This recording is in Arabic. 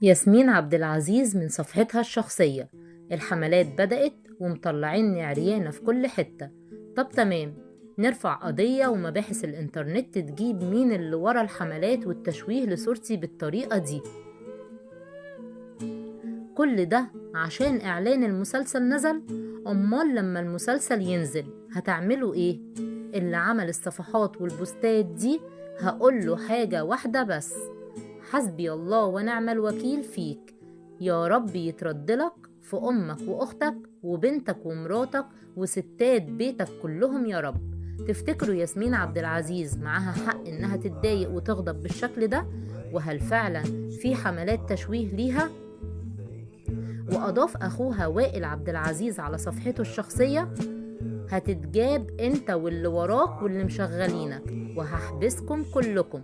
ياسمين عبد العزيز من صفحتها الشخصية: الحملات بدأت ومطلعين عريانة في كل حتة. طب تمام، نرفع قضية ومباحث الإنترنت تجيب مين اللي ورا الحملات والتشويه لصورتي بالطريقة دي. كل ده عشان إعلان المسلسل نزل؟ أمال لما المسلسل ينزل هتعملوا إيه؟ اللي عمل الصفحات والبوستات دي هقوله حاجة واحدة بس: حسبي الله ونعم الوكيل فيك. يا رب يتردلك في أمك وأختك وبنتك ومراتك وستات بيتك كلهم يا رب. تفتكروا ياسمين عبد العزيز معاها حق إنها تتضايق وتغضب بالشكل ده؟ وهل فعلا في حملات تشويه ليها؟ وأضاف أخوها وائل عبد العزيز على صفحته الشخصية: هتتجاب انت واللي وراك واللي مشغلينك وهحبسكم كلكم.